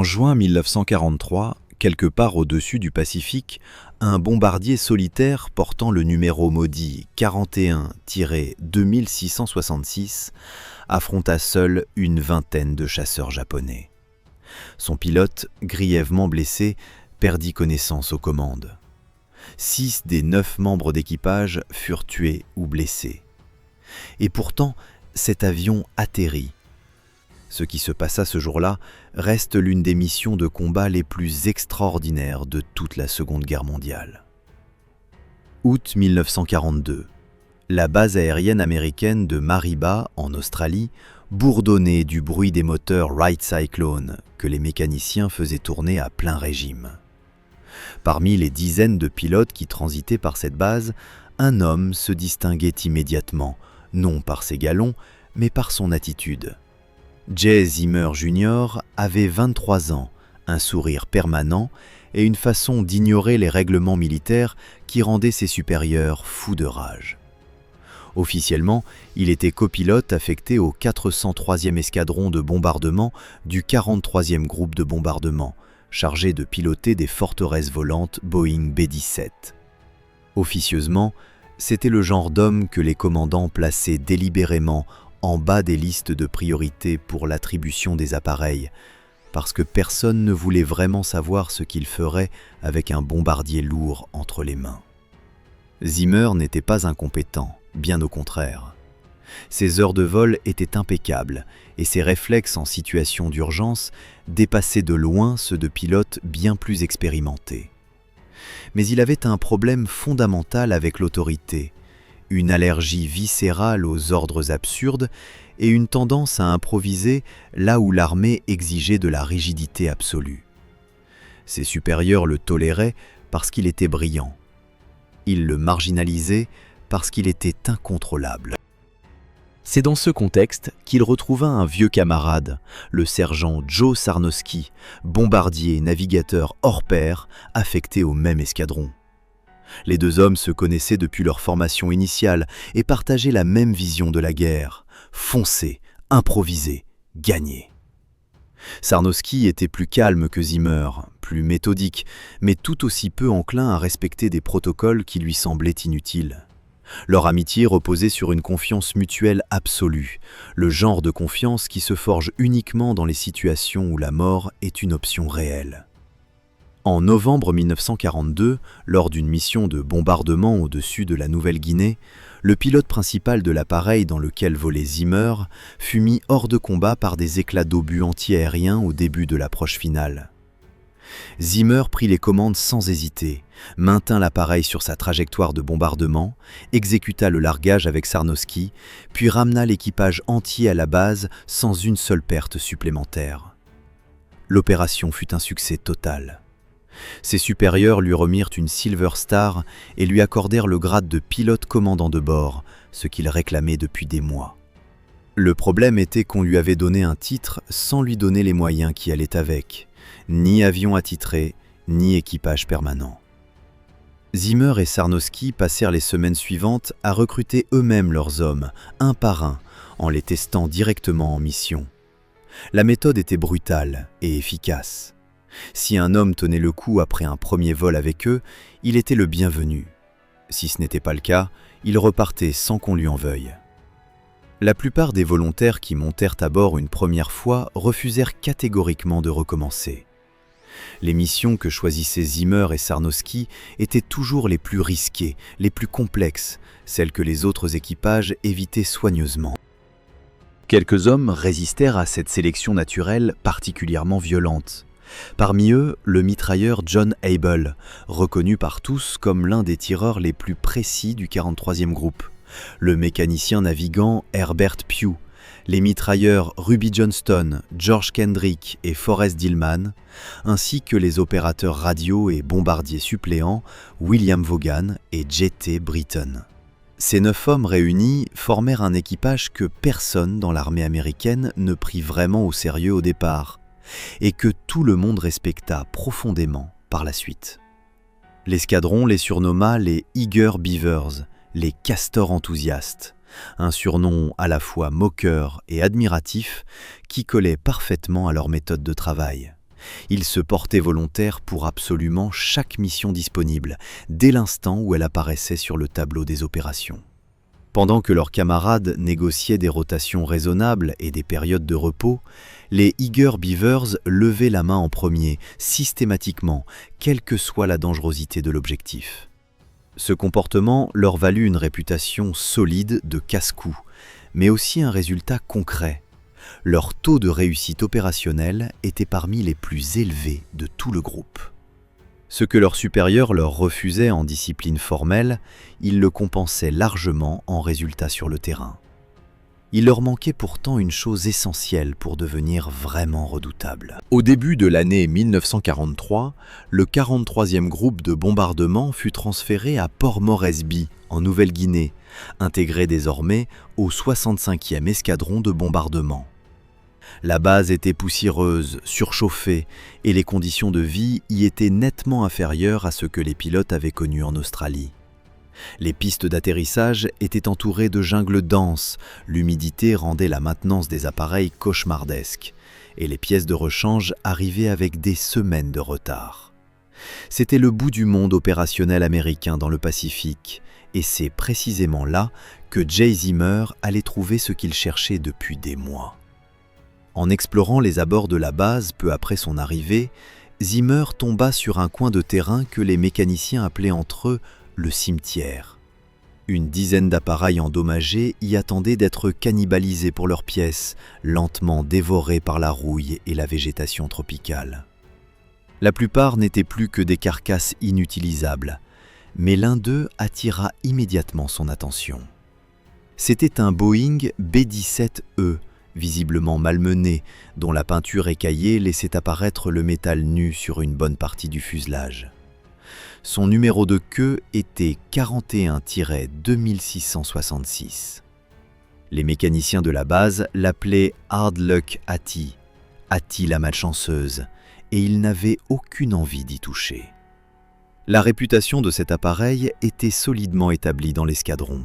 En juin 1943, quelque part au-dessus du Pacifique, un bombardier solitaire portant le numéro maudit 41-2666 affronta seul une vingtaine de chasseurs japonais. Son pilote, grièvement blessé, perdit connaissance aux commandes. 6 des 9 membres d'équipage furent tués ou blessés. Et pourtant, cet avion atterrit. Ce qui se passa ce jour-là reste l'une des missions de combat les plus extraordinaires de toute la Seconde Guerre mondiale. Août 1942. La base aérienne américaine de Mariba, en Australie, bourdonnait du bruit des moteurs Wright Cyclone que les mécaniciens faisaient tourner à plein régime. Parmi les dizaines de pilotes qui transitaient par cette base, un homme se distinguait immédiatement, non par ses galons, mais par son attitude. Jay Zimmer Jr. avait 23 ans, un sourire permanent et une façon d'ignorer les règlements militaires qui rendaient ses supérieurs fous de rage. Officiellement, il était copilote affecté au 403e escadron de bombardement du 43e groupe de bombardement, chargé de piloter des forteresses volantes Boeing B-17. Officieusement, c'était le genre d'homme que les commandants plaçaient délibérément en bas des listes de priorité pour l'attribution des appareils, parce que personne ne voulait vraiment savoir ce qu'il ferait avec un bombardier lourd entre les mains. Zimmer n'était pas incompétent, bien au contraire. Ses heures de vol étaient impeccables et ses réflexes en situation d'urgence dépassaient de loin ceux de pilotes bien plus expérimentés. Mais il avait un problème fondamental avec l'autorité, une allergie viscérale aux ordres absurdes et une tendance à improviser là où l'armée exigeait de la rigidité absolue. Ses supérieurs le toléraient parce qu'il était brillant. Ils le marginalisaient parce qu'il était incontrôlable. C'est dans ce contexte qu'il retrouva un vieux camarade, le sergent Joe Sarnowski, bombardier et navigateur hors pair, affecté au même escadron. Les deux hommes se connaissaient depuis leur formation initiale et partageaient la même vision de la guerre: foncer, improviser, gagner. Sarnowski était plus calme que Zimmer, plus méthodique, mais tout aussi peu enclin à respecter des protocoles qui lui semblaient inutiles. Leur amitié reposait sur une confiance mutuelle absolue, le genre de confiance qui se forge uniquement dans les situations où la mort est une option réelle. En novembre 1942, lors d'une mission de bombardement au-dessus de la Nouvelle-Guinée, le pilote principal de l'appareil dans lequel volait Zimmer fut mis hors de combat par des éclats d'obus anti-aériens au début de l'approche finale. Zimmer prit les commandes sans hésiter, maintint l'appareil sur sa trajectoire de bombardement, exécuta le largage avec Sarnowski, puis ramena l'équipage entier à la base sans une seule perte supplémentaire. L'opération fut un succès total. Ses supérieurs lui remirent une Silver Star et lui accordèrent le grade de pilote commandant de bord, ce qu'il réclamait depuis des mois. Le problème était qu'on lui avait donné un titre sans lui donner les moyens qui allaient avec, ni avion attitré, ni équipage permanent. Zimmer et Sarnowski passèrent les semaines suivantes à recruter eux-mêmes leurs hommes, un par un, en les testant directement en mission. La méthode était brutale et efficace. Si un homme tenait le coup après un premier vol avec eux, il était le bienvenu. Si ce n'était pas le cas, il repartait sans qu'on lui en veuille. La plupart des volontaires qui montèrent à bord une première fois refusèrent catégoriquement de recommencer. Les missions que choisissaient Zimmer et Sarnowski étaient toujours les plus risquées, les plus complexes, celles que les autres équipages évitaient soigneusement. Quelques hommes résistèrent à cette sélection naturelle particulièrement violente. Parmi eux, le mitrailleur John Able, reconnu par tous comme l'un des tireurs les plus précis du 43e groupe, le mécanicien navigant Herbert Pugh, les mitrailleurs Ruby Johnston, George Kendrick et Forrest Dillman, ainsi que les opérateurs radio et bombardiers suppléants William Vaughan et J.T. Britton. Ces 9 hommes réunis formèrent un équipage que personne dans l'armée américaine ne prit vraiment au sérieux au départ, et que tout le monde respecta profondément par la suite. L'escadron les surnomma les Eager Beavers, les castors enthousiastes, un surnom à la fois moqueur et admiratif qui collait parfaitement à leur méthode de travail. Ils se portaient volontaires pour absolument chaque mission disponible, dès l'instant où elle apparaissait sur le tableau des opérations. Pendant que leurs camarades négociaient des rotations raisonnables et des périodes de repos, les Eager Beavers levaient la main en premier, systématiquement, quelle que soit la dangerosité de l'objectif. Ce comportement leur valut une réputation solide de casse-cou, mais aussi un résultat concret. Leur taux de réussite opérationnelle était parmi les plus élevés de tout le groupe. Ce que leurs supérieurs leur refusaient en discipline formelle, ils le compensaient largement en résultats sur le terrain. Il leur manquait pourtant une chose essentielle pour devenir vraiment redoutables. Au début de l'année 1943, le 43e groupe de bombardement fut transféré à Port Moresby, en Nouvelle-Guinée, intégré désormais au 65e escadron de bombardement. La base était poussiéreuse, surchauffée, et les conditions de vie y étaient nettement inférieures à ce que les pilotes avaient connu en Australie. Les pistes d'atterrissage étaient entourées de jungles denses, l'humidité rendait la maintenance des appareils cauchemardesque, et les pièces de rechange arrivaient avec des semaines de retard. C'était le bout du monde opérationnel américain dans le Pacifique, et c'est précisément là que Jay Zimmer allait trouver ce qu'il cherchait depuis des mois. En explorant les abords de la base peu après son arrivée, Zimmer tomba sur un coin de terrain que les mécaniciens appelaient entre eux le cimetière. Une dizaine d'appareils endommagés y attendaient d'être cannibalisés pour leurs pièces, lentement dévorés par la rouille et la végétation tropicale. La plupart n'étaient plus que des carcasses inutilisables, mais l'un d'eux attira immédiatement son attention. C'était un Boeing B-17E, visiblement malmené, dont la peinture écaillée laissait apparaître le métal nu sur une bonne partie du fuselage. Son numéro de queue était 41-2666. Les mécaniciens de la base l'appelaient Hard Luck Hattie, Hattie la malchanceuse, et ils n'avaient aucune envie d'y toucher. La réputation de cet appareil était solidement établie dans l'escadron.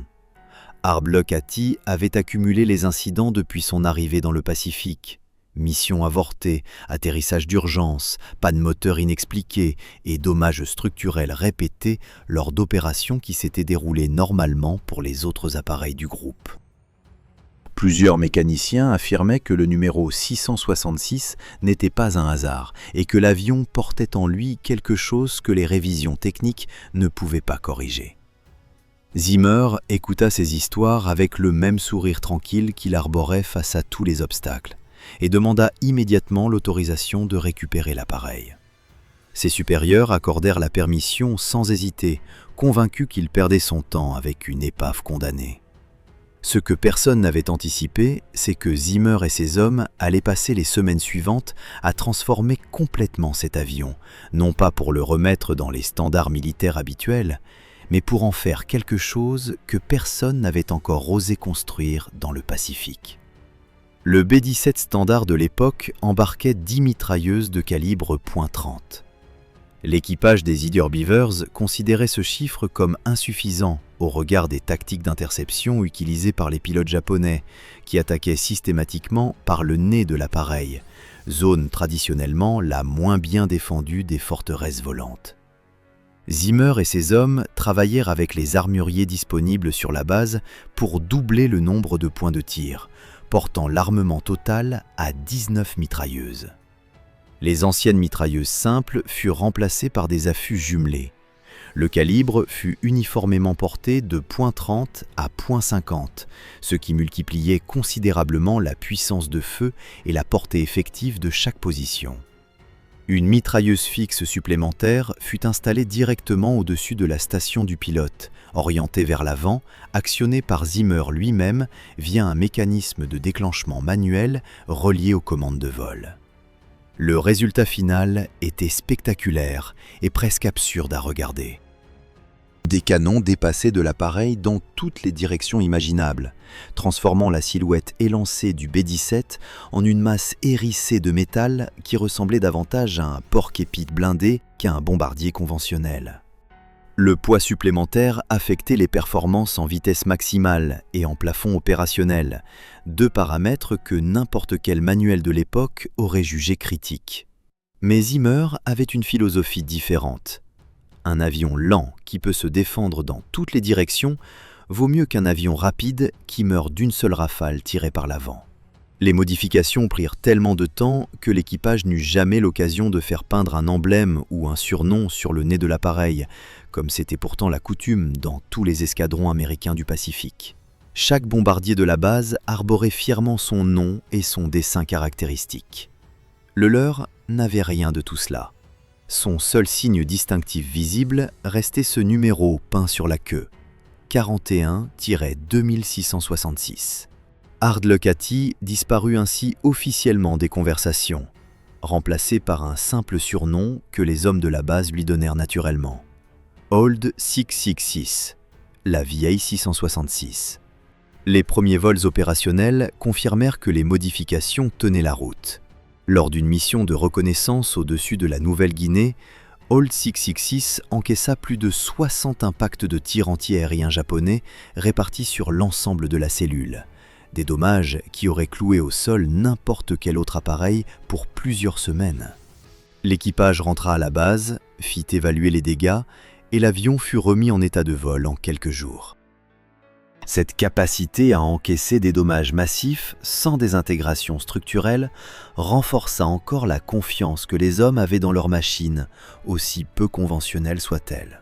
Hard Luck Hattie avait accumulé les incidents depuis son arrivée dans le Pacifique. Mission avortée, atterrissage d'urgence, panne moteur inexpliquée et dommages structurels répétés lors d'opérations qui s'étaient déroulées normalement pour les autres appareils du groupe. Plusieurs mécaniciens affirmaient que le numéro 666 n'était pas un hasard et que l'avion portait en lui quelque chose que les révisions techniques ne pouvaient pas corriger. Zimmer écouta ces histoires avec le même sourire tranquille qu'il arborait face à tous les obstacles et demanda immédiatement l'autorisation de récupérer l'appareil. Ses supérieurs accordèrent la permission sans hésiter, convaincus qu'il perdait son temps avec une épave condamnée. Ce que personne n'avait anticipé, c'est que Zimmer et ses hommes allaient passer les semaines suivantes à transformer complètement cet avion, non pas pour le remettre dans les standards militaires habituels, mais pour en faire quelque chose que personne n'avait encore osé construire dans le Pacifique. Le B-17 standard de l'époque embarquait 10 mitrailleuses de calibre .30. L'équipage des Eager Beavers considérait ce chiffre comme insuffisant au regard des tactiques d'interception utilisées par les pilotes japonais, qui attaquaient systématiquement par le nez de l'appareil, zone traditionnellement la moins bien défendue des forteresses volantes. Zimmer et ses hommes travaillèrent avec les armuriers disponibles sur la base pour doubler le nombre de points de tir, portant l'armement total à 19 mitrailleuses. Les anciennes mitrailleuses simples furent remplacées par des affûts jumelés. Le calibre fut uniformément porté de .30 à .50, ce qui multipliait considérablement la puissance de feu et la portée effective de chaque position. Une mitrailleuse fixe supplémentaire fut installée directement au-dessus de la station du pilote, orientée vers l'avant, actionnée par Zimmer lui-même via un mécanisme de déclenchement manuel relié aux commandes de vol. Le résultat final était spectaculaire et presque absurde à regarder. Des canons dépassaient de l'appareil dans toutes les directions imaginables, transformant la silhouette élancée du B-17 en une masse hérissée de métal qui ressemblait davantage à un porc-épic blindé qu'à un bombardier conventionnel. Le poids supplémentaire affectait les performances en vitesse maximale et en plafond opérationnel, deux paramètres que n'importe quel manuel de l'époque aurait jugés critiques. Mais Zimmer avait une philosophie différente. Un avion lent qui peut se défendre dans toutes les directions vaut mieux qu'un avion rapide qui meurt d'une seule rafale tirée par l'avant. Les modifications prirent tellement de temps que l'équipage n'eut jamais l'occasion de faire peindre un emblème ou un surnom sur le nez de l'appareil, comme c'était pourtant la coutume dans tous les escadrons américains du Pacifique. Chaque bombardier de la base arborait fièrement son nom et son dessin caractéristique. Le leur n'avait rien de tout cela. Son seul signe distinctif visible restait ce numéro peint sur la queue, 41-2666. Hard Luck Hattie disparut ainsi officiellement des conversations, remplacé par un simple surnom que les hommes de la base lui donnèrent naturellement. Old 666, la vieille 666. Les premiers vols opérationnels confirmèrent que les modifications tenaient la route. Lors d'une mission de reconnaissance au-dessus de la Nouvelle-Guinée, Old 666 encaissa plus de 60 impacts de tirs antiaériens japonais répartis sur l'ensemble de la cellule. Des dommages qui auraient cloué au sol n'importe quel autre appareil pour plusieurs semaines. L'équipage rentra à la base, fit évaluer les dégâts et l'avion fut remis en état de vol en quelques jours. Cette capacité à encaisser des dommages massifs sans désintégration structurelle renforça encore la confiance que les hommes avaient dans leur machine, aussi peu conventionnelle soit-elle.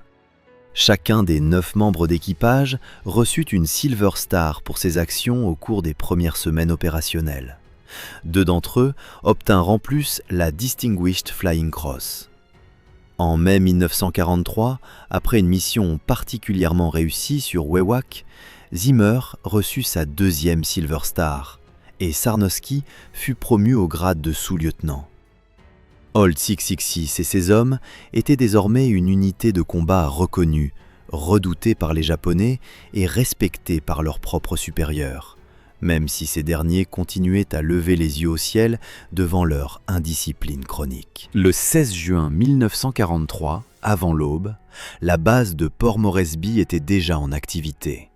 Chacun des 9 membres d'équipage reçut une Silver Star pour ses actions au cours des premières semaines opérationnelles. 2 d'entre eux obtinrent en plus la Distinguished Flying Cross. En mai 1943, après une mission particulièrement réussie sur Wewak, Zimmer reçut sa 2e Silver Star et Sarnowski fut promu au grade de sous-lieutenant. Old 666 et ses hommes étaient désormais une unité de combat reconnue, redoutée par les Japonais et respectée par leurs propres supérieurs, même si ces derniers continuaient à lever les yeux au ciel devant leur indiscipline chronique. Le 16 juin 1943, avant l'aube, la base de Port Moresby était déjà en activité.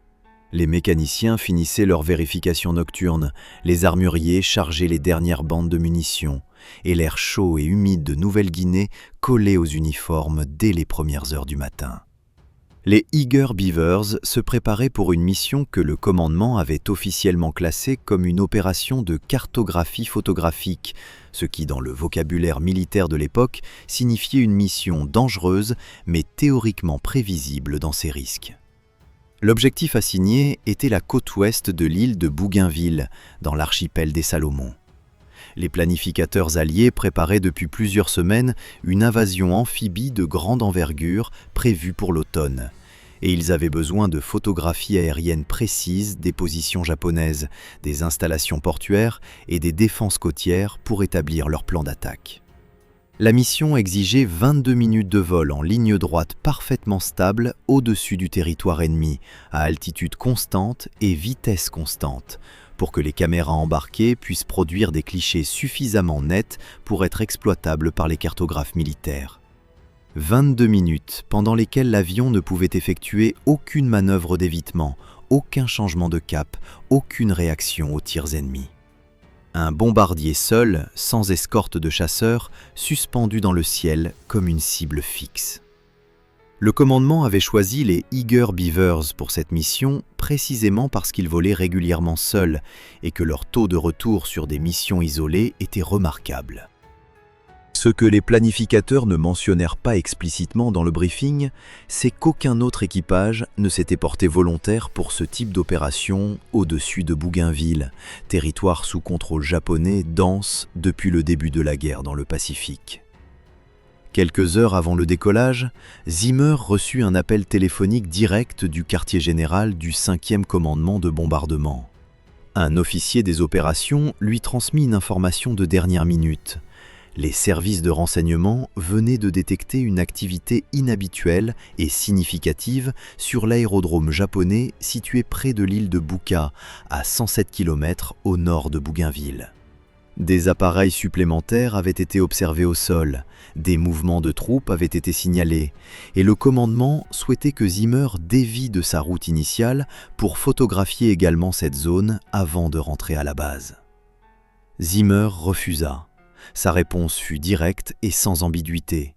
Les mécaniciens finissaient leur vérification nocturne, les armuriers chargeaient les dernières bandes de munitions, et l'air chaud et humide de Nouvelle-Guinée collait aux uniformes dès les premières heures du matin. Les Eager Beavers se préparaient pour une mission que le commandement avait officiellement classée comme une opération de cartographie photographique, ce qui, dans le vocabulaire militaire de l'époque, signifiait une mission dangereuse mais théoriquement prévisible dans ses risques. L'objectif assigné était la côte ouest de l'île de Bougainville, dans l'archipel des Salomon. Les planificateurs alliés préparaient depuis plusieurs semaines une invasion amphibie de grande envergure prévue pour l'automne, et ils avaient besoin de photographies aériennes précises des positions japonaises, des installations portuaires et des défenses côtières pour établir leur plan d'attaque. La mission exigeait 22 minutes de vol en ligne droite parfaitement stable au-dessus du territoire ennemi, à altitude constante et vitesse constante, pour que les caméras embarquées puissent produire des clichés suffisamment nets pour être exploitables par les cartographes militaires. 22 minutes pendant lesquelles l'avion ne pouvait effectuer aucune manœuvre d'évitement, aucun changement de cap, aucune réaction aux tirs ennemis. Un bombardier seul, sans escorte de chasseurs, suspendu dans le ciel comme une cible fixe. Le commandement avait choisi les Eager Beavers pour cette mission précisément parce qu'ils volaient régulièrement seuls et que leur taux de retour sur des missions isolées était remarquable. Ce que les planificateurs ne mentionnèrent pas explicitement dans le briefing, c'est qu'aucun autre équipage ne s'était porté volontaire pour ce type d'opération au-dessus de Bougainville, territoire sous contrôle japonais dense depuis le début de la guerre dans le Pacifique. Quelques heures avant le décollage, Zimmer reçut un appel téléphonique direct du quartier général du 5e commandement de bombardement. Un officier des opérations lui transmit une information de dernière minute. Les services de renseignement venaient de détecter une activité inhabituelle et significative sur l'aérodrome japonais situé près de l'île de Buka, à 107 km au nord de Bougainville. Des appareils supplémentaires avaient été observés au sol, des mouvements de troupes avaient été signalés, et le commandement souhaitait que Zimmer dévie de sa route initiale pour photographier également cette zone avant de rentrer à la base. Zimmer refusa. Sa réponse fut directe et sans ambiguïté.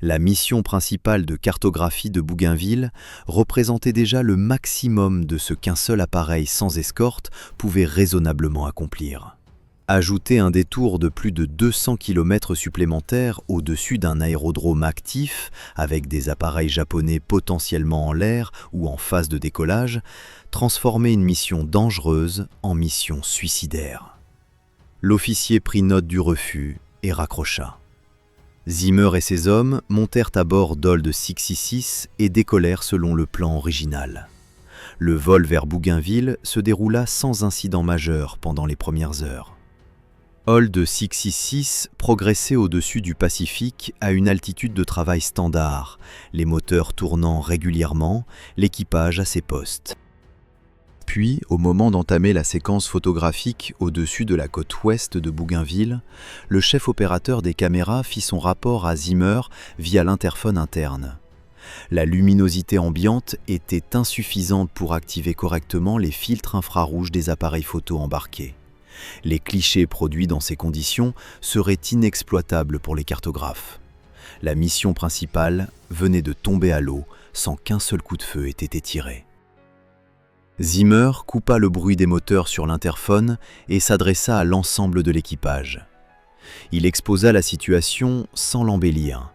La mission principale de cartographie de Bougainville représentait déjà le maximum de ce qu'un seul appareil sans escorte pouvait raisonnablement accomplir. Ajouter un détour de plus de 200 km supplémentaires au-dessus d'un aérodrome actif, avec des appareils japonais potentiellement en l'air ou en phase de décollage, transformait une mission dangereuse en mission suicidaire. L'officier prit note du refus et raccrocha. Zimmer et ses hommes montèrent à bord d'Old 666 et décollèrent selon le plan original. Le vol vers Bougainville se déroula sans incident majeur pendant les premières heures. Old 666 progressait au-dessus du Pacifique à une altitude de travail standard, les moteurs tournant régulièrement, l'équipage à ses postes. Puis, au moment d'entamer la séquence photographique au-dessus de la côte ouest de Bougainville, le chef opérateur des caméras fit son rapport à Zimmer via l'interphone interne. La luminosité ambiante était insuffisante pour activer correctement les filtres infrarouges des appareils photo embarqués. Les clichés produits dans ces conditions seraient inexploitables pour les cartographes. La mission principale venait de tomber à l'eau sans qu'un seul coup de feu ait été tiré. Zimmer coupa le bruit des moteurs sur l'interphone et s'adressa à l'ensemble de l'équipage. Il exposa la situation sans l'embellir.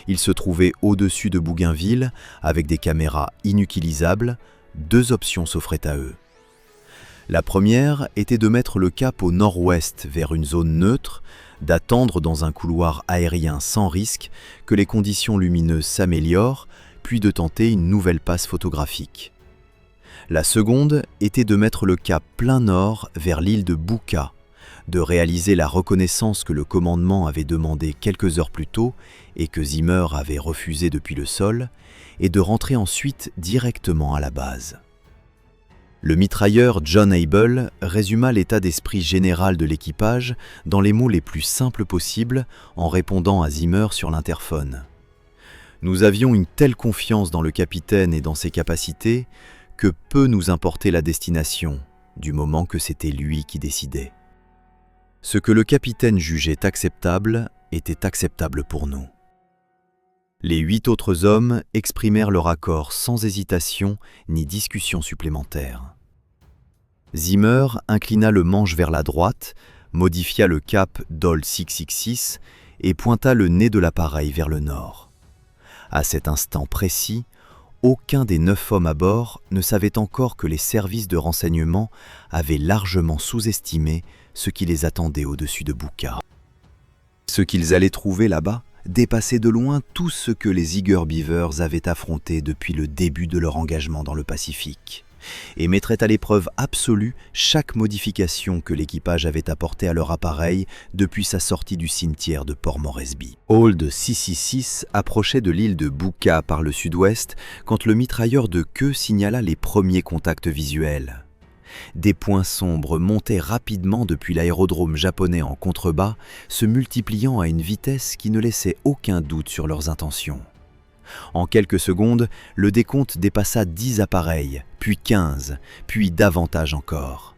Il se trouvait au-dessus de Bougainville avec des caméras inutilisables. 2 options s'offraient à eux. La première était de mettre le cap au nord-ouest vers une zone neutre, d'attendre dans un couloir aérien sans risque que les conditions lumineuses s'améliorent, puis de tenter une nouvelle passe photographique. La seconde était de mettre le cap plein nord vers l'île de Bouka, de réaliser la reconnaissance que le commandement avait demandée quelques heures plus tôt et que Zimmer avait refusée depuis le sol, et de rentrer ensuite directement à la base. Le mitrailleur John Able résuma l'état d'esprit général de l'équipage dans les mots les plus simples possibles en répondant à Zimmer sur l'interphone. Nous avions une telle confiance dans le capitaine et dans ses capacités que peu nous importait la destination, du moment que c'était lui qui décidait. Ce que le capitaine jugeait acceptable était acceptable pour nous. Les 8 autres hommes exprimèrent leur accord sans hésitation ni discussion supplémentaire. Zimmer inclina le manche vers la droite, modifia le cap d'Old 666 et pointa le nez de l'appareil vers le nord. À cet instant précis, aucun des 9 hommes à bord ne savait encore que les services de renseignement avaient largement sous-estimé ce qui les attendait au-dessus de Bouka. Ce qu'ils allaient trouver là-bas dépassait de loin tout ce que les Eager Beavers avaient affronté depuis le début de leur engagement dans le Pacifique, et mettrait à l'épreuve absolue chaque modification que l'équipage avait apportée à leur appareil depuis sa sortie du cimetière de Port Moresby. Old 666 approchait de l'île de Bouka par le sud-ouest quand le mitrailleur de queue signala les premiers contacts visuels. Des points sombres montaient rapidement depuis l'aérodrome japonais en contrebas, se multipliant à une vitesse qui ne laissait aucun doute sur leurs intentions. En quelques secondes, le décompte dépassa 10 appareils, puis 15, puis davantage encore.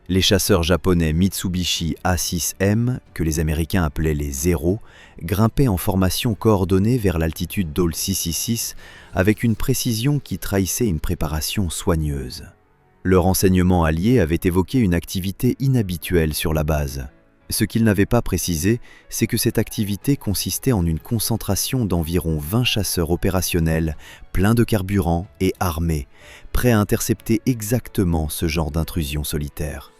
Les chasseurs japonais Mitsubishi A6M, que les Américains appelaient les Zéros, grimpaient en formation coordonnée vers l'altitude d'Old 666 avec une précision qui trahissait une préparation soigneuse. Le renseignement allié avait évoqué une activité inhabituelle sur la base. Ce qu'il n'avait pas précisé, c'est que cette activité consistait en une concentration d'environ 20 chasseurs opérationnels, pleins de carburant et armés, prêts à intercepter exactement ce genre d'intrusion solitaire.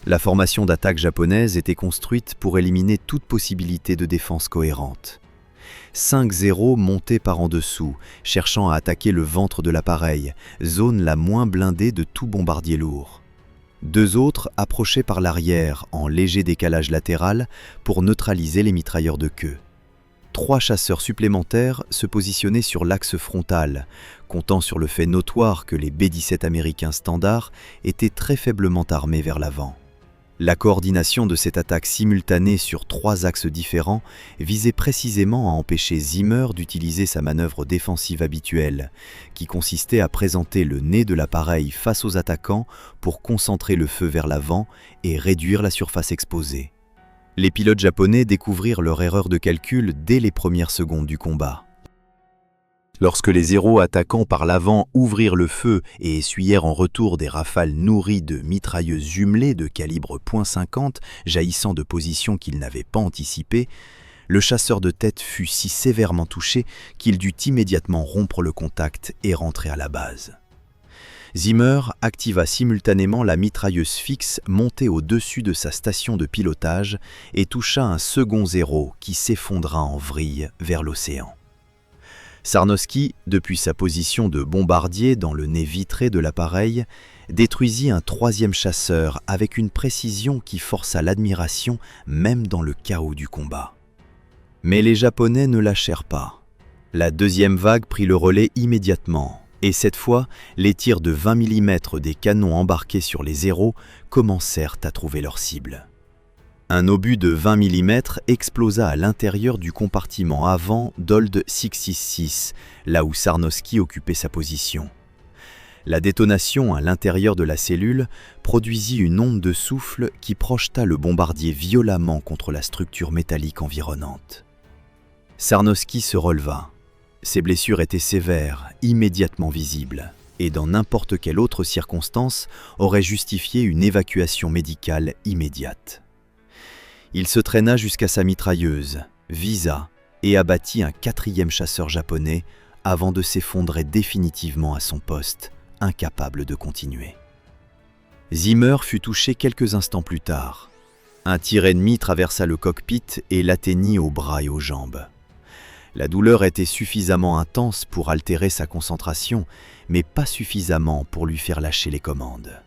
La formation d'attaque japonaise était construite pour éliminer toute possibilité de défense cohérente. 5 Zéros montaient par en dessous, cherchant à attaquer le ventre de l'appareil, zone la moins blindée de tout bombardier lourd. 2 autres approchaient par l'arrière, en léger décalage latéral, pour neutraliser les mitrailleurs de queue. 3 chasseurs supplémentaires se positionnaient sur l'axe frontal, comptant sur le fait notoire que les B-17 américains standards étaient très faiblement armés vers l'avant. La coordination de cette attaque simultanée sur 3 axes différents visait précisément à empêcher Zimmer d'utiliser sa manœuvre défensive habituelle, qui consistait à présenter le nez de l'appareil face aux attaquants pour concentrer le feu vers l'avant et réduire la surface exposée. Les pilotes japonais découvrirent leur erreur de calcul dès les premières secondes du combat. Lorsque les Zéros attaquant par l'avant ouvrirent le feu et essuyèrent en retour des rafales nourries de mitrailleuses jumelées de calibre .50 jaillissant de positions qu'ils n'avaient pas anticipées, le chasseur de tête fut si sévèrement touché qu'il dut immédiatement rompre le contact et rentrer à la base. Zimmer activa simultanément la mitrailleuse fixe montée au-dessus de sa station de pilotage et toucha un second Zéro qui s'effondra en vrille vers l'océan. Sarnowski, depuis sa position de bombardier dans le nez vitré de l'appareil, détruisit un troisième chasseur avec une précision qui força l'admiration même dans le chaos du combat. Mais les Japonais ne lâchèrent pas. La deuxième vague prit le relais immédiatement, et cette fois, les tirs de 20 mm des canons embarqués sur les Zéros commencèrent à trouver leur cible. Un obus de 20 mm explosa à l'intérieur du compartiment avant d'Old 666, là où Sarnowski occupait sa position. La détonation à l'intérieur de la cellule produisit une onde de souffle qui projeta le bombardier violemment contre la structure métallique environnante. Sarnowski se releva. Ses blessures étaient sévères, immédiatement visibles, et dans n'importe quelle autre circonstance auraient justifié une évacuation médicale immédiate. Il se traîna jusqu'à sa mitrailleuse, visa et abattit un quatrième chasseur japonais avant de s'effondrer définitivement à son poste, incapable de continuer. Zimmer fut touché quelques instants plus tard. Un tir ennemi traversa le cockpit et l'atteignit aux bras et aux jambes. La douleur était suffisamment intense pour altérer sa concentration, mais pas suffisamment pour lui faire lâcher les commandes.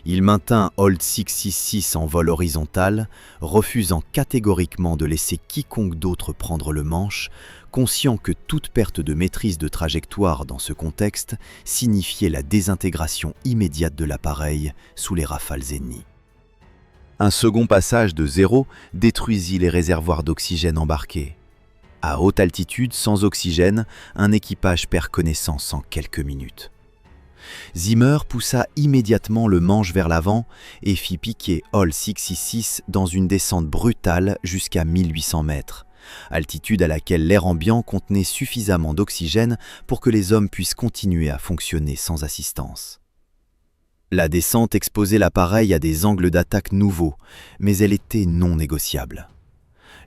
Il maintint Old 666 en vol horizontal, refusant catégoriquement de laisser quiconque d'autre prendre le manche, conscient que toute perte de maîtrise de trajectoire dans ce contexte signifiait la désintégration immédiate de l'appareil sous les rafales ennemies. Un second passage de Zéro détruisit les réservoirs d'oxygène embarqués. À haute altitude, sans oxygène, un équipage perd connaissance en quelques minutes. Zimmer poussa immédiatement le manche vers l'avant et fit piquer Old 666 dans une descente brutale jusqu'à 1800 mètres, altitude à laquelle l'air ambiant contenait suffisamment d'oxygène pour que les hommes puissent continuer à fonctionner sans assistance. La descente exposait l'appareil à des angles d'attaque nouveaux, mais elle était non négociable.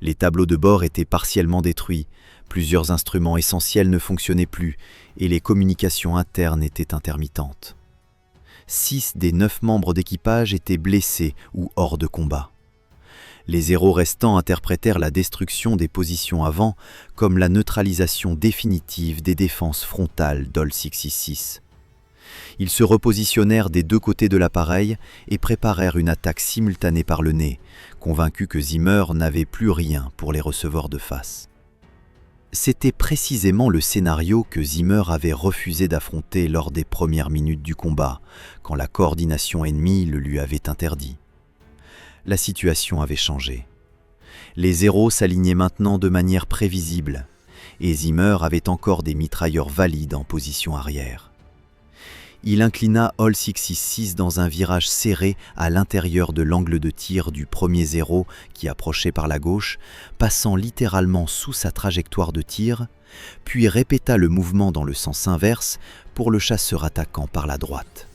Les tableaux de bord étaient partiellement détruits, plusieurs instruments essentiels ne fonctionnaient plus et les communications internes étaient intermittentes. 6 des 9 membres d'équipage étaient blessés ou hors de combat. Les Zéros restants interprétèrent la destruction des positions avant comme la neutralisation définitive des défenses frontales d'Old 666. Ils se repositionnèrent des deux côtés de l'appareil et préparèrent une attaque simultanée par le nez, convaincus que Zimmer n'avait plus rien pour les recevoir de face. C'était précisément le scénario que Zimmer avait refusé d'affronter lors des premières minutes du combat, quand la coordination ennemie le lui avait interdit. La situation avait changé. Les Zéros s'alignaient maintenant de manière prévisible, et Zimmer avait encore des mitrailleurs valides en position arrière. Il inclina Old 666 dans un virage serré à l'intérieur de l'angle de tir du premier Zéro qui approchait par la gauche, passant littéralement sous sa trajectoire de tir, puis répéta le mouvement dans le sens inverse pour le chasseur attaquant par la droite.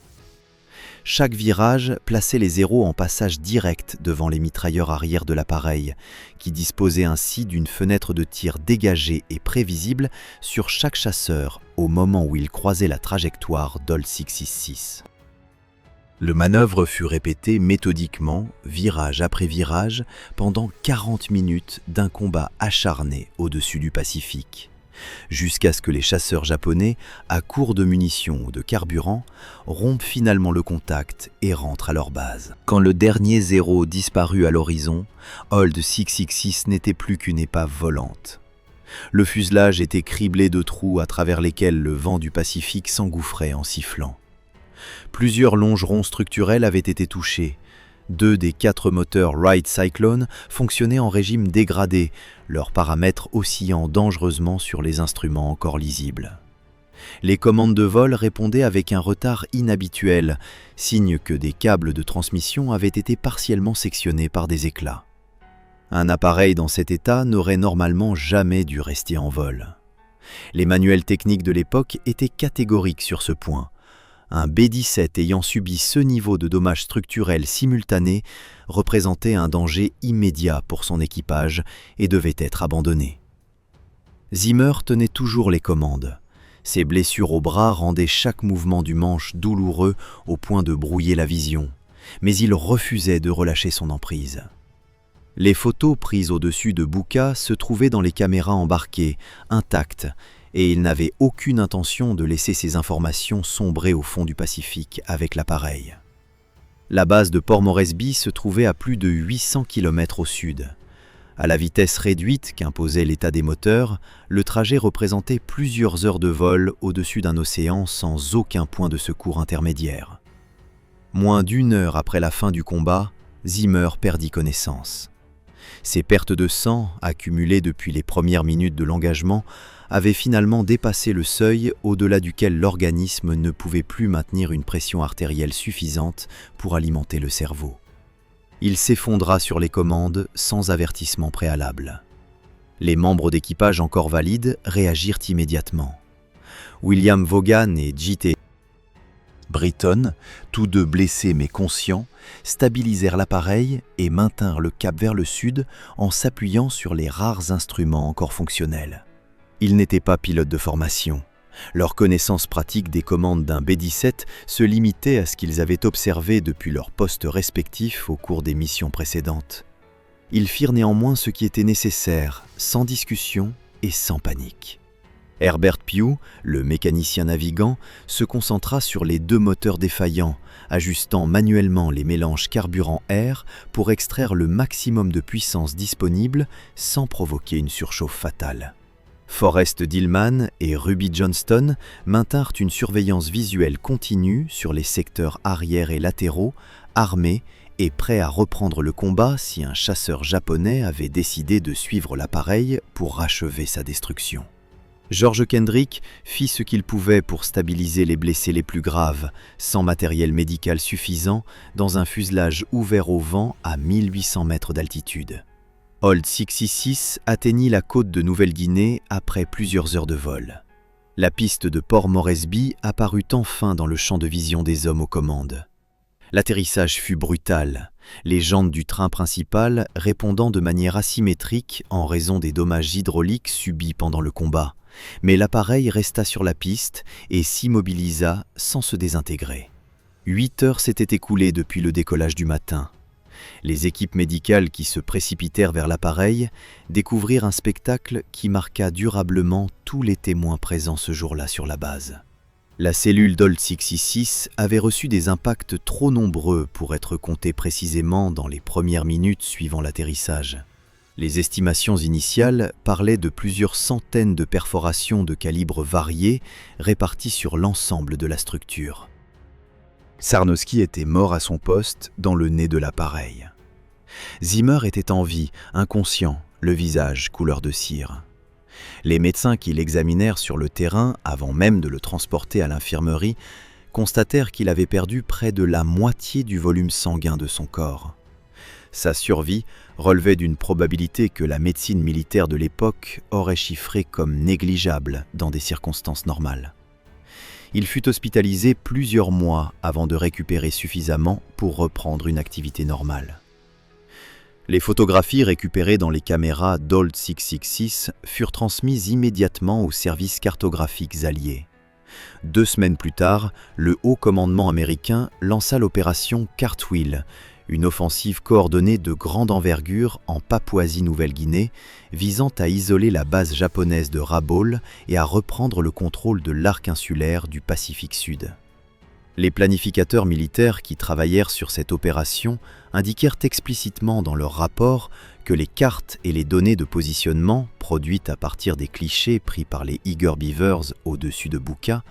Chaque virage plaçait les Zéros en passage direct devant les mitrailleurs arrière de l'appareil, qui disposaient ainsi d'une fenêtre de tir dégagée et prévisible sur chaque chasseur au moment où il croisait la trajectoire d'Old 666. Le manœuvre fut répété méthodiquement, virage après virage, pendant 40 minutes d'un combat acharné au-dessus du Pacifique, jusqu'à ce que les chasseurs japonais, à court de munitions ou de carburant, rompent finalement le contact et rentrent à leur base. Quand le dernier Zéro disparut à l'horizon, Old 666 n'était plus qu'une épave volante. Le fuselage était criblé de trous à travers lesquels le vent du Pacifique s'engouffrait en sifflant. Plusieurs longerons structurels avaient été touchés. 2 des 4 moteurs Wright Cyclone fonctionnaient en régime dégradé, leurs paramètres oscillant dangereusement sur les instruments encore lisibles. Les commandes de vol répondaient avec un retard inhabituel, signe que des câbles de transmission avaient été partiellement sectionnés par des éclats. Un appareil dans cet état n'aurait normalement jamais dû rester en vol. Les manuels techniques de l'époque étaient catégoriques sur ce point. Un B-17 ayant subi ce niveau de dommages structurels simultanés représentait un danger immédiat pour son équipage et devait être abandonné. Zimmer tenait toujours les commandes. Ses blessures au bras rendaient chaque mouvement du manche douloureux au point de brouiller la vision, mais il refusait de relâcher son emprise. Les photos prises au-dessus de Bucca se trouvaient dans les caméras embarquées, intactes, et il n'avait aucune intention de laisser ces informations sombrer au fond du Pacifique avec l'appareil. La base de Port Moresby se trouvait à plus de 800 km au sud. À la vitesse réduite qu'imposait l'état des moteurs, le trajet représentait plusieurs heures de vol au-dessus d'un océan sans aucun point de secours intermédiaire. Moins d'1 heure après la fin du combat, Zimmer perdit connaissance. Ces pertes de sang, accumulées depuis les premières minutes de l'engagement, avaient finalement dépassé le seuil au-delà duquel l'organisme ne pouvait plus maintenir une pression artérielle suffisante pour alimenter le cerveau. Il s'effondra sur les commandes sans avertissement préalable. Les membres d'équipage encore valides réagirent immédiatement. William Vaughan et J.T. Britton, tous deux blessés mais conscients, stabilisèrent l'appareil et maintinrent le cap vers le sud en s'appuyant sur les rares instruments encore fonctionnels. Ils n'étaient pas pilotes de formation. Leur connaissance pratique des commandes d'un B-17 se limitait à ce qu'ils avaient observé depuis leurs postes respectifs au cours des missions précédentes. Ils firent néanmoins ce qui était nécessaire, sans discussion et sans panique. Herbert Pugh, le mécanicien navigant, se concentra sur les 2 moteurs défaillants, ajustant manuellement les mélanges carburant-air pour extraire le maximum de puissance disponible sans provoquer une surchauffe fatale. Forrest Dillman et Ruby Johnston maintinrent une surveillance visuelle continue sur les secteurs arrière et latéraux, armés et prêts à reprendre le combat si un chasseur japonais avait décidé de suivre l'appareil pour achever sa destruction. George Kendrick fit ce qu'il pouvait pour stabiliser les blessés les plus graves, sans matériel médical suffisant, dans un fuselage ouvert au vent à 1800 mètres d'altitude. Old 66 atteignit la côte de Nouvelle-Guinée après plusieurs heures de vol. La piste de Port Moresby apparut enfin dans le champ de vision des hommes aux commandes. L'atterrissage fut brutal, les jantes du train principal répondant de manière asymétrique en raison des dommages hydrauliques subis pendant le combat, mais l'appareil resta sur la piste et s'immobilisa sans se désintégrer. 8 heures s'étaient écoulées depuis le décollage du matin. Les équipes médicales qui se précipitèrent vers l'appareil découvrirent un spectacle qui marqua durablement tous les témoins présents ce jour-là sur la base. La cellule d'Old 66 avait reçu des impacts trop nombreux pour être comptés précisément dans les premières minutes suivant l'atterrissage. Les estimations initiales parlaient de plusieurs centaines de perforations de calibres variés réparties sur l'ensemble de la structure. Sarnowski était mort à son poste dans le nez de l'appareil. Zimmer était en vie, inconscient, le visage couleur de cire. Les médecins qui l'examinèrent sur le terrain, avant même de le transporter à l'infirmerie, constatèrent qu'il avait perdu près de la moitié du volume sanguin de son corps. Sa survie relevait d'une probabilité que la médecine militaire de l'époque aurait chiffrée comme négligeable dans des circonstances normales. Il fut hospitalisé plusieurs mois avant de récupérer suffisamment pour reprendre une activité normale. Les photographies récupérées dans les caméras d'Old 666 furent transmises immédiatement aux services cartographiques alliés. 2 semaines plus tard, le haut commandement américain lança l'opération Cartwheel, une offensive coordonnée de grande envergure en Papouasie-Nouvelle-Guinée, visant à isoler la base japonaise de Rabaul et à reprendre le contrôle de l'arc insulaire du Pacifique Sud. Les planificateurs militaires qui travaillèrent sur cette opération indiquèrent explicitement dans leur rapport que les cartes et les données de positionnement, produites à partir des clichés pris par les Eager Beavers au-dessus de Bucca,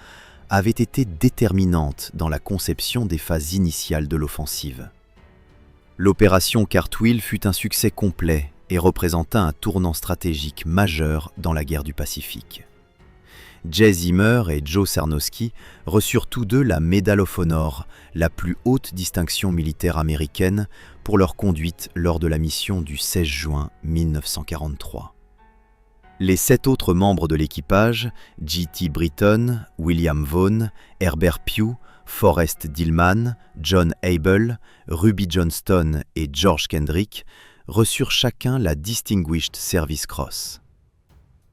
avaient été déterminantes dans la conception des phases initiales de l'offensive. L'opération Cartwheel fut un succès complet et représenta un tournant stratégique majeur dans la guerre du Pacifique. Jay Zimmer et Joe Sarnowski reçurent tous deux la Medal of Honor, la plus haute distinction militaire américaine, pour leur conduite lors de la mission du 16 juin 1943. Les 7 autres membres de l'équipage, J.T. Britton, William Vaughn, Herbert Pugh, Forrest Dillman, John Able, Ruby Johnston et George Kendrick, reçurent chacun la Distinguished Service Cross.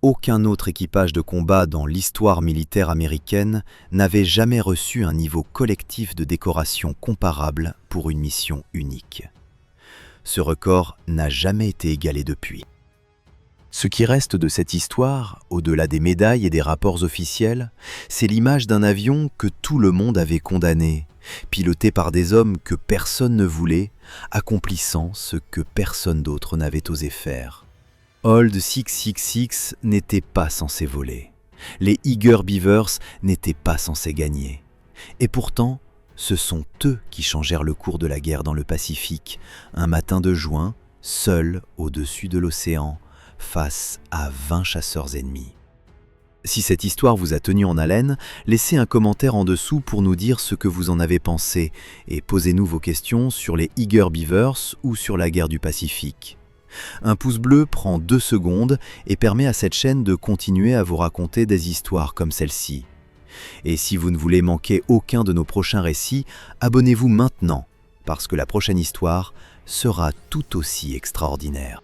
Aucun autre équipage de combat dans l'histoire militaire américaine n'avait jamais reçu un niveau collectif de décoration comparable pour une mission unique. Ce record n'a jamais été égalé depuis. Ce qui reste de cette histoire, au-delà des médailles et des rapports officiels, c'est l'image d'un avion que tout le monde avait condamné, piloté par des hommes que personne ne voulait, accomplissant ce que personne d'autre n'avait osé faire. Old 666 n'était pas censé voler. Les Eager Beavers n'étaient pas censés gagner. Et pourtant, ce sont eux qui changèrent le cours de la guerre dans le Pacifique, un matin de juin, seuls au-dessus de l'océan, face à 20 chasseurs ennemis. Si cette histoire vous a tenu en haleine, laissez un commentaire en dessous pour nous dire ce que vous en avez pensé et posez-nous vos questions sur les Eager Beavers ou sur la guerre du Pacifique. Un pouce bleu prend 2 secondes et permet à cette chaîne de continuer à vous raconter des histoires comme celle-ci. Et si vous ne voulez manquer aucun de nos prochains récits, abonnez-vous maintenant, parce que la prochaine histoire sera tout aussi extraordinaire.